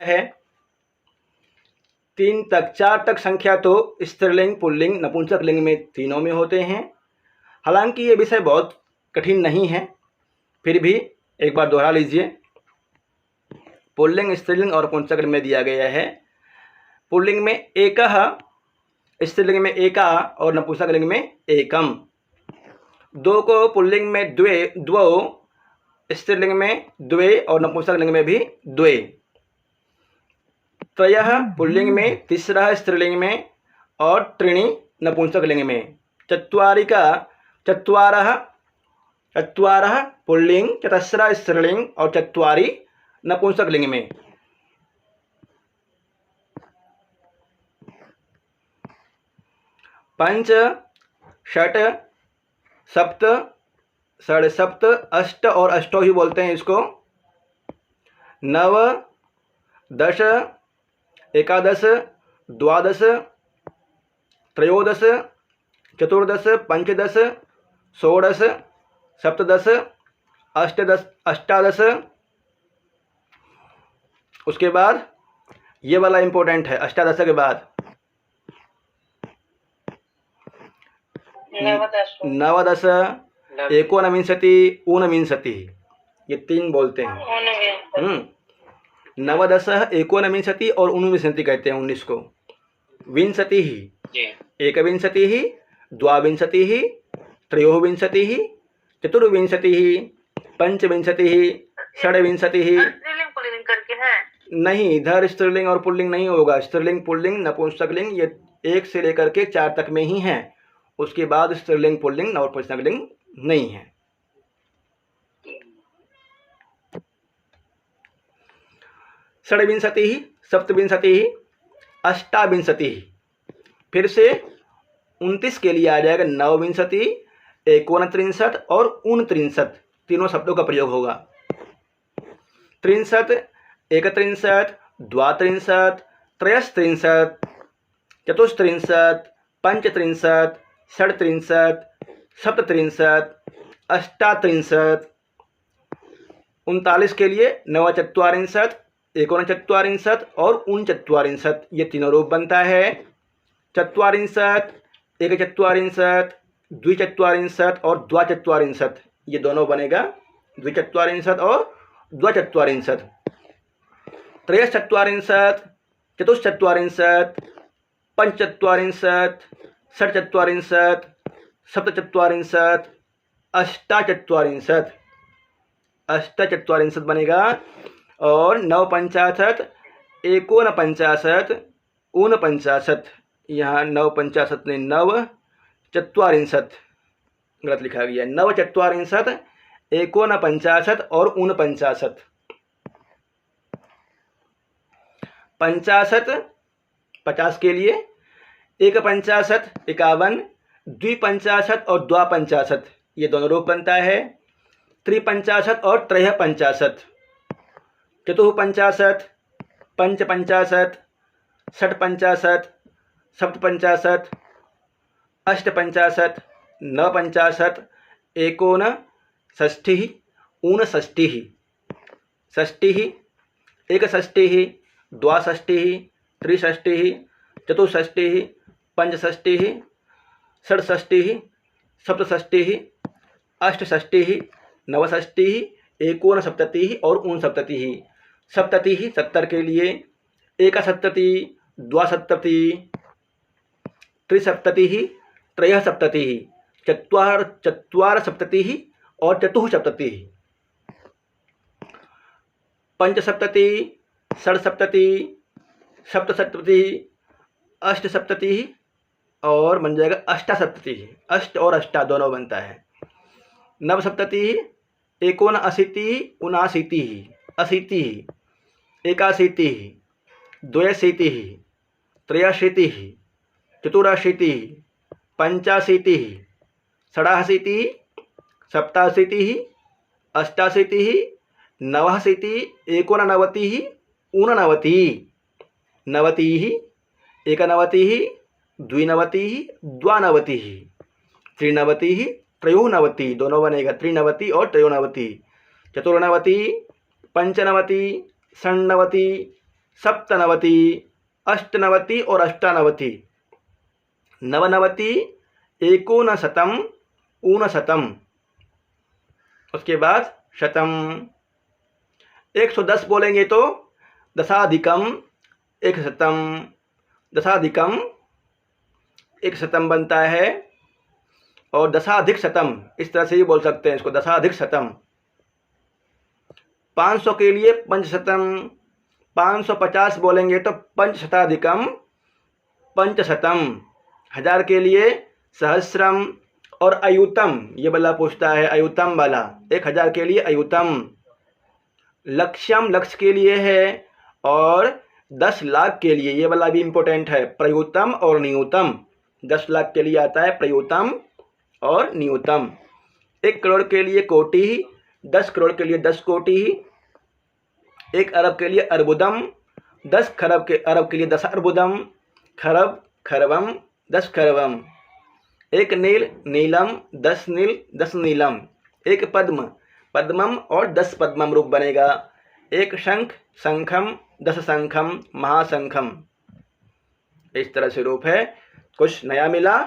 है 3 तक 4 तक संख्या तो स्त्रीलिंग, पुल्लिंग, नपुंसक लिंग में तीनों में होते हैं। हालांकि ये विषय बहुत कठिन नहीं है, फिर भी एक बार दोहरा लीजिए। पुल्लिंग, स्त्रीलिंग और नपुंसक लिंग में दिया गया है। पुल्लिंग में एकः, स्त्रीलिंग में एका और नपुंसक लिंग में एकम। 2 को पुल्लिंग में द्वौ, स्त्रीलिंग में द्वे और नपुंसक लिंग में भी द्वे। त्रयः पुल्लिंग में, तीसरा स्त्रीलिंग में और त्रीणि नपुंसक लिंग में। चत्वारः पुल्लिंग, चतस्रः स्त्रीलिंग और चत्वारि नपुंसक लिंग में। पंच, षट, सप्त, साढ़े सप्त, अष्ट और अष्टौ ही बोलते हैं इसको। 9, 10, एकादश, द्वादश, त्रयोदश, चतुर्दश, पंचदश, षोडश, सप्तदश, अष्टादश। उसके बाद ये वाला इंपॉर्टेंट है, अष्टादश के बाद नवदश, एकोनविंशति, ऊनविंशति, ये 3 बोलते हैं। नवदश, एकोनविंशति और ऊनविंशति कहते हैं 19 को। विंशति ही, एकविंशति ही, द्वाविंशति ही, त्रयोविंशति ही, चतुर्विंशति ही, पंचविंशति ही, षड्विंशति ही। नहीं, इधर स्त्रीलिंग और पुल्लिंग नहीं होगा। स्त्रीलिंग, पुल्लिंग, नपुंसक लिंग ये 1 से लेकर के 4 तक में ही हैं। उसके बाद स्त्रीलिंग, पुल्लिंग, नपुंसक लिंग नहीं है। षड्विंशति ही, सप्तविंशति ही, अष्टाविंशति ही। फिर से 29 के लिए आ जाएगा नवविंशति, एकोनत्रिंशत् और ऊनत्रिंशत्, तीनों शब्दों का प्रयोग होगा। त्रिंशत्, एकत्रिंशत्, द्वात्रिंशत्, त्रयस्त्रिंशत्, चतुस्त्रिंशत्, पंचत्रिंशत्, षड्त्रिंशत्, सप्तत्रिंशत्, अष्टात्रिंशत्। 39 के लिए नवचत्वारिंशत्, एकोनचत्वारिंशत् और ऊनचत्वारिंशत्, ये तीनों रूप बनता है। चत्वारिंशत्, एकचत्वारिंशत्, द्विचत्वारिंशत् और द्वाचत्वारिंशत्, ये दोनों बनेगा द्विचत्वारिंशत् और द्वाचत्वारिंशत्। त्रयश्चत्वारिंशत्, चतुश्चत्वारिंशत्, पंचचत्वारिंशत्, षट्चत्वारिंशत्, सप्तचत्वारिंशत्, अष्टाचत्वारिंशत्, अष्टाचत्वारिंशत् बनेगा। और नवपंचाशत्, एकोनपंचाशत्, ऊनपंचाशत्, यहाँ नवपंचाशत् ने नवचत्वारिंशत् गलत लिखा गया। नवचत्वारिंशत्, एकोनपंचाशत् और ऊनपंचाशत्। 50, 50 के लिए एकपंचाशत्, 51, द्विपंचाशत् और द्वापंचाशत्, ये दोनों रूप बनता है। त्रिपंचाशत् और त्रयःपंचाशत्। चतुःपंचाशत्, पंचपंचाशत्, षट्पंचाशत्, सप्तपंचाशत्, अष्टपंचाशत्, नवपंचाशत्, एकोनषष्ठिः, ऊनषष्ठिः, षष्ठिः, एकषष्ठिः, द्वाषष्ठिः, त्रिषष्ठिः, चतुष्षष्ठिः, पंचषष्ठिः, षट्षष्ठिः, सप्तषष्ठिः, अष्टषष्ठिः, नवषष्ठिः, एकोनसप्ततिः और ऊनसप्ततिः। सप्ततिः 70 के लिए एकसप्ततिः, द्वासप्ततिः, त्रिसप्ततिः, त्रयःसप्ततिः, चत्वारसप्ततिः और चतुःसप्ततिः। पंचसप्ततिः, षट्सप्ततिः, सप्तसप्ततिः, अष्टसप्ततिः और बन जाएगा अष्टासप्ततिः। अष्ट और अष्टा दोनों बनता है। नवसप्ततिः, एकोनअशीतिः, ऊनाशीतिः, अशीतिः, एकाशीतिः, द्वयाशीतिः, त्रयाशीतिः, चतुराशीतिः, पंचाशीतिः, षडाशीतिः, सप्ताशीतिः, अष्टाशीतिः, नवाशीतिः, एकोननवतिः, ऊननवतिः, नवतिः, एकनवतिः, द्विनवतिः, द्वानवतिः, त्रिनवतिः, त्रयोनवतिः, दोनों बनेगा त्रिनवति और त्रयोनवति। चतुर्नवति, पंचनवति, षण्णवति, सप्तनवति, अष्टनवति और अष्टानवति, नवनवति, एकोनशतम, ऊनशतम, उसके बाद शतम। 110 बोलेंगे तो दशाधिकम एकशतम, दशाधिकम एकशतम बनता है, और दशाधिक शतम इस तरह से भी बोल सकते हैं इसको, दशाधिक शतम। 500 के लिए पंचशतम, 550 बोलेंगे तो पंचशताधिकम पंचशतम। 1000 के लिए सहस्रम, और अयुतम ये वाला पूछता है, अयुतम वाला 1000 के लिए अयुतम। लक्ष्यम लक्ष्य के लिए है, और 10 लाख के लिए ये वाला भी इम्पोर्टेंट है, प्रयुतम और न्यूतम। 10 लाख के लिए आता है प्रयुतम और न्यूतम। 1 करोड़ के लिए कोटि, 10 करोड़ के लिए 10 कोटि, 1 अरब के लिए अर्बुदम, 10 खरब के लिए 10 अर्बुदम, खरब खरबम 10 खरबम। 1 नील नीलम, 10 नील 10 नीलम। 1 पद्म पद्मम और 10 पद्मम रूप बनेगा। 1 शंख शंखम, 10 शंखम महाशंखम। इस तरह से रूप है। कुछ नया मिला